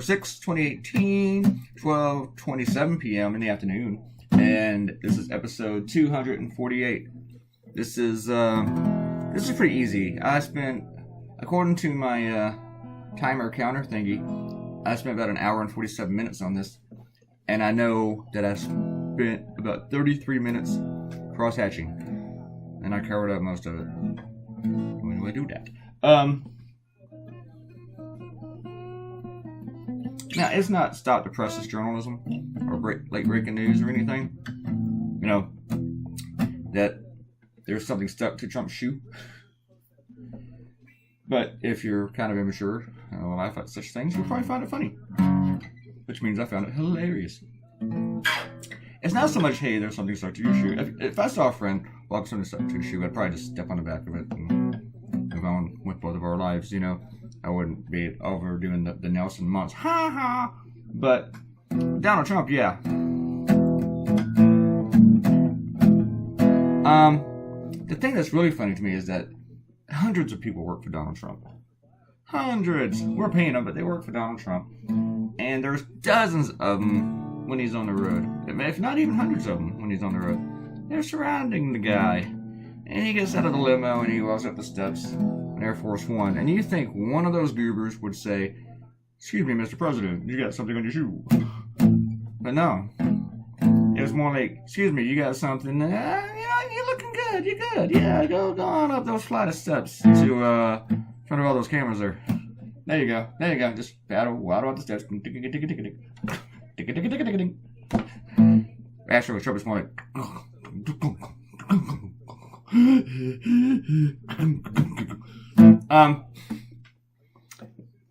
6, 2018, 12:27 p.m. in the afternoon, and this is episode 248. This is pretty easy. I spent, according to my timer counter thingy, I spent about an hour and 47 minutes on this, and I know that I spent about 33 minutes cross-hatching, and I covered up most of it. When do I do that? Now, it's not stop the press's journalism or late breaking news or anything. You know, that there's something stuck to Trump's shoe. But if you're kind of immature and laugh at such things, you'll probably find it funny. Which means I found it hilarious. It's not so much, hey, there's something stuck to your shoe. If I saw a friend walk something stuck to his shoe, I'd probably just step on the back of it and move on with both of our lives, you know. I wouldn't be overdoing the Nelson Muntz, ha ha. But Donald Trump, yeah. The thing that's really funny to me is that hundreds of people work for Donald Trump. Hundreds. We're paying them, but they work for Donald Trump. And there's dozens of them when he's on the road. If not even hundreds of them when he's on the road. They're surrounding the guy. And he gets out of the limo and he walks up the steps in Air Force One. And you think one of those goobers would say, "Excuse me, Mr. President, you got something on your shoe." But no. It was more like, "Excuse me, you got something, you're looking good, you're good. Yeah, go on up those flight of steps to in front of all those cameras there. There you go. Just waddle up the steps. Actually, Trump is more like,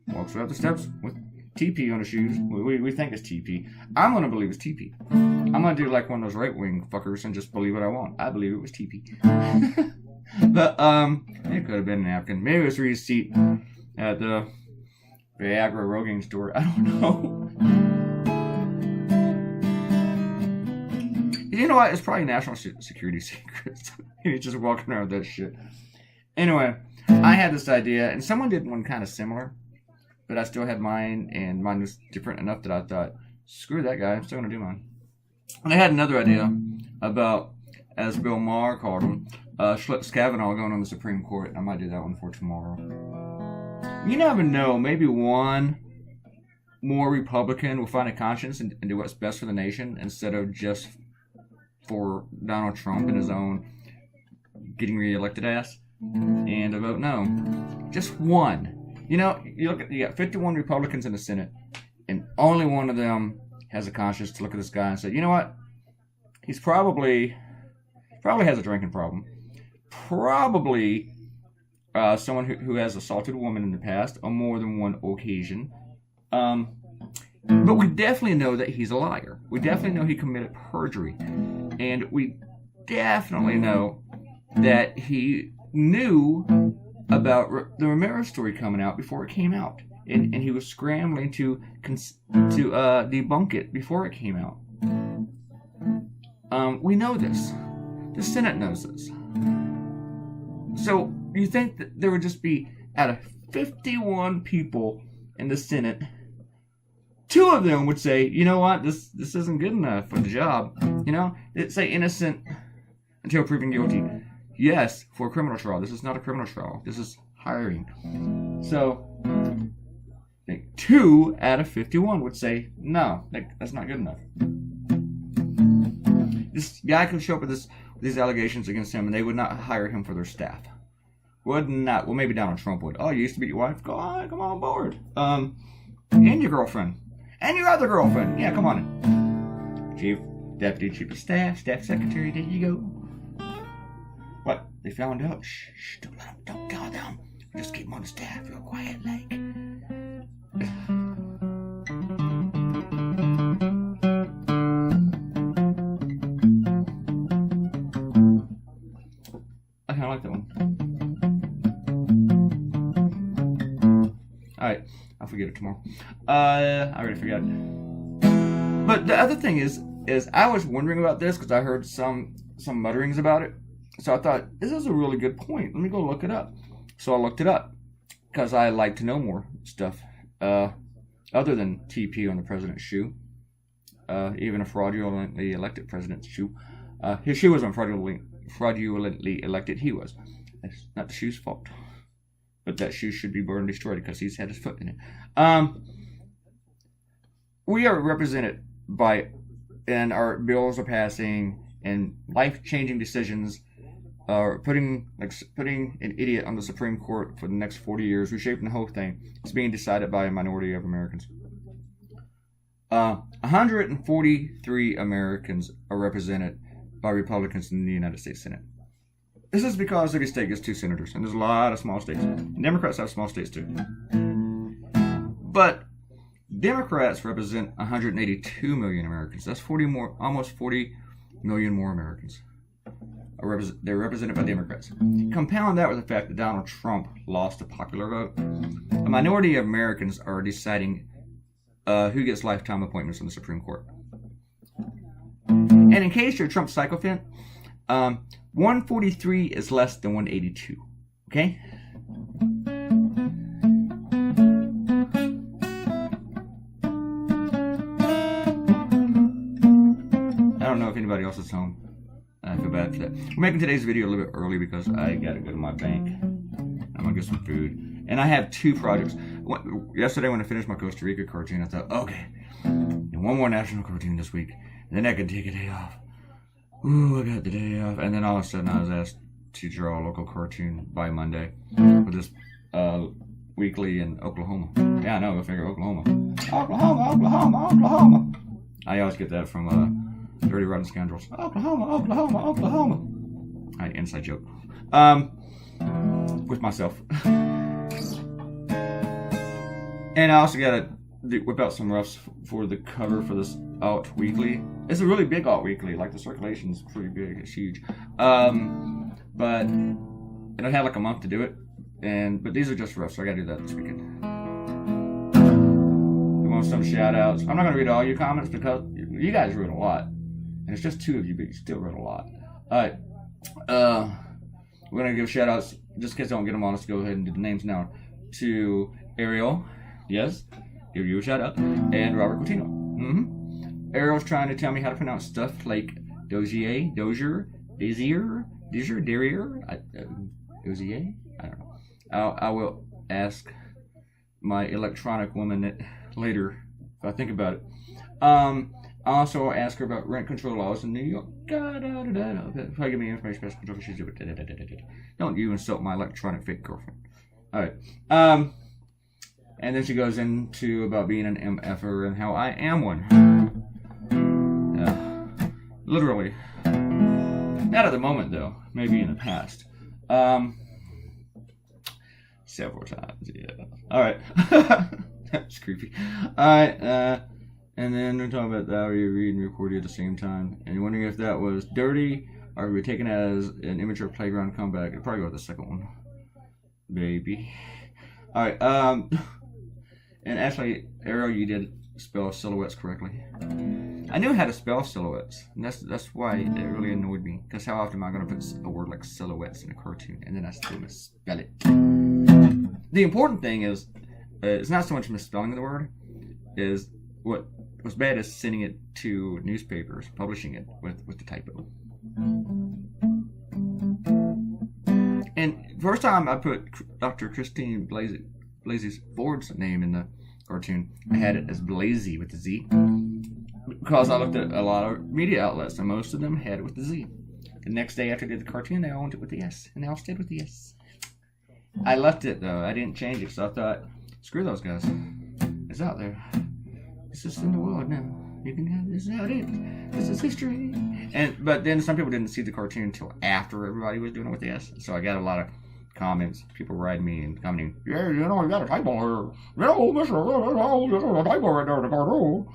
walks right up the steps with TP on his shoes. We think it's TP. I'm gonna believe it's TP. I'm gonna do like one of those right-wing fuckers and just believe what I want. I believe it was TP. But it could have been a napkin. Maybe it was Reese's seat at the Viagra Rogaine store. I don't know. You know what? It's probably national security secrets. He's just walking around with that shit. Anyway, I had this idea, and someone did one kind of similar, but I still had mine, and mine was different enough that I thought, screw that guy, I'm still going to do mine. And I had another idea about, as Bill Maher called him, Schlips Kavanaugh going on the Supreme Court. I might do that one for tomorrow. You never know, maybe one more Republican will find a conscience and do what's best for the nation instead of just for Donald Trump and his own getting reelected ass and a vote no. Just one. You know, you got 51 Republicans in the Senate, and only one of them has a conscience to look at this guy and say, you know what? He's probably has a drinking problem. Probably someone who has assaulted a woman in the past on more than one occasion. But we definitely know that he's a liar. We definitely know he committed perjury. And we definitely know that he knew about the Ramirez story coming out before it came out. And he was scrambling to debunk it before it came out. We know this. The Senate knows this. So you think that there would just be, out of 51 people in the Senate, 2 of them would say, you know what, this isn't good enough for the job. You know, it'd say innocent until proven guilty. Yes, for a criminal trial. This is not a criminal trial. This is hiring. So, I think 2 out of 51 would say, no, that's not good enough. This guy could show up with these allegations against him, and they would not hire him for their staff. Would not. Well, maybe Donald Trump would. Oh, you used to be your wife? Go on, come on board. And your girlfriend. And your other girlfriend. Yeah, come on in. Chief, Deputy Chief of Staff, Staff Secretary, there you go. What? They found out? Shh, don't tell them. Just keep them on the staff real quiet like. I kind of like that one. Alright, I'll forget it tomorrow. I already forgot. But the other thing is I was wondering about this because I heard some mutterings about it. So I thought, this is a really good point. Let me go look it up. So I looked it up because I like to know more stuff. other than TP on the president's shoe. Even a fraudulently elected president's shoe. His shoe wasn't fraudulently elected. He was. That's not the shoe's fault. But that shoe should be burned and destroyed because he's had his foot in it. We are represented by, and our bills are passing, and life-changing decisions are putting an idiot on the Supreme Court for the next 40 years, reshaping the whole thing. It's being decided by a minority of Americans. 143 Americans are represented by Republicans in the United States Senate. This is because every state gets 2 senators, and there's a lot of small states. Democrats have small states too. But Democrats represent 182 million Americans. That's almost 40 million more Americans. They're represented by Democrats. Compound that with the fact that Donald Trump lost the popular vote. A minority of Americans are deciding who gets lifetime appointments on the Supreme Court. And in case you're a Trump sycophant, 143 is less than 182. Okay? I don't know if anybody else is home. I feel bad for that. We're making today's video a little bit early because I gotta go to my bank. I'm gonna get some food. And I have 2 projects. Yesterday when I finished my Costa Rica cartoon, I thought, okay, one more national cartoon this week. And then I can take a day off. Ooh, I got the day off. And then all of a sudden I was asked to draw a local cartoon by Monday for this weekly in Oklahoma. Yeah, I know, go figure Oklahoma. Oklahoma. I always get that from Dirty Rotten Scoundrels. Oklahoma. Alright, inside joke. With myself. And I also gotta whip out some roughs for the cover for this alt weekly. It's a really big alt weekly. Like the circulation's pretty big. It's huge. But it'll have like a month to do it. But these are just rough, so I gotta do that this weekend. We want some shout outs. I'm not gonna read all your comments because you guys wrote a lot. And it's just 2 of you, but you still wrote a lot. Alright. We're gonna give shout outs, just in case I don't get them on, let's go ahead and do the names now. To Ariel, yes, give you a shout out, and Robert Coutinho. Ariel's trying to tell me how to pronounce stuff like Dozier, Dozier, Desier, Derrier, Dozier? I don't know. I will ask my electronic woman later if I think about it. I also ask her about rent control laws in New York. If I give me information about control issues, don't you insult my electronic fake girlfriend. Alright. And then she goes into about being an MFer and how I am one. Literally. Not at the moment, though. Maybe in the past. Several times, yeah. Alright. That's creepy. Alright, and then we're talking about how you read and record at the same time. And you're wondering if that was dirty or we were taken as an immature playground comeback. It'd probably go with the second one. Baby. Alright, and actually, Ariel, you did spell silhouettes correctly. I knew how to spell silhouettes, and that's why it really annoyed me. Because how often am I going to put a word like silhouettes in a cartoon, and then I still misspell it? The important thing is, it's not so much misspelling the word, is what's bad is sending it to newspapers, publishing it with the typo. And first time I put Dr. Christine Blasey Ford's name in the cartoon, I had it as Blasey with the Z. Because I looked at a lot of media outlets, and most of them had it with the Z. The next day after I did the cartoon, they all went it with the S, and they all stayed with the S. I left it, though. I didn't change it, so I thought, screw those guys. It's out there. It's just in the world now. You can have this out it. This is history. But then some people didn't see the cartoon until after everybody was doing it with the S. So I got a lot of comments, people writing me and commenting, yeah, you got a typo here. There's a typo right there in the cartoon.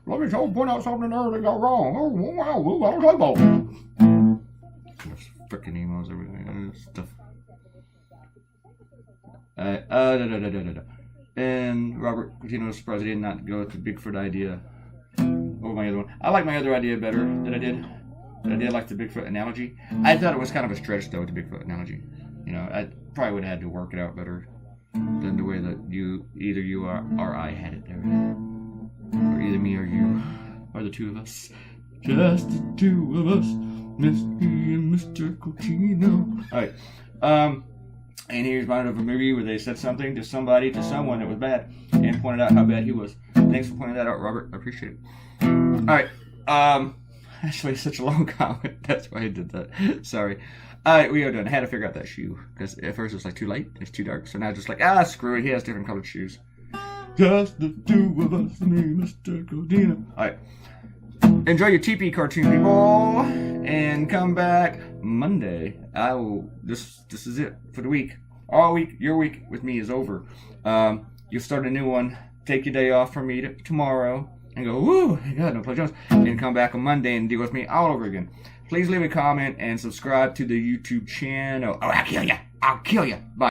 Let me point out something there they got wrong. Oh, wow, we got a typo. There's freaking emails, everything, stuff. And Robert Coutinho was surprised I did not go with the Bigfoot idea over my other one. I like my other idea better that I did like the Bigfoot analogy. I thought it was kind of a stretch, though, with the Bigfoot analogy. You know, I probably would have had to work it out better. than the way that either you or I had it there. Or either me or you. Or the two of us. Just the two of us. Miss me and Mr. Claytoonz. Alright. And he reminded of a movie where they said something to somebody, to someone that was bad, and pointed out how bad he was. Thanks for pointing that out, Robert. I appreciate it. Alright. Actually, such a long comment. That's why I did that. Sorry. Alright, we are done. I had to figure out that shoe. Because at first it was like too light. It's too dark. So now just like, screw it. He has different colored shoes. Just the two of us, me, Mr. Claytoonz. Alright. Enjoy your TP cartoon, people. And come back Monday. This is it for the week. All week, your week with me is over. You'll start a new one. Take your day off from me tomorrow. And go, woo, God, no Claytoonz. And come back on Monday and deal with me all over again. Please leave a comment and subscribe to the YouTube channel. Oh, I'll kill you. I'll kill you. Bye.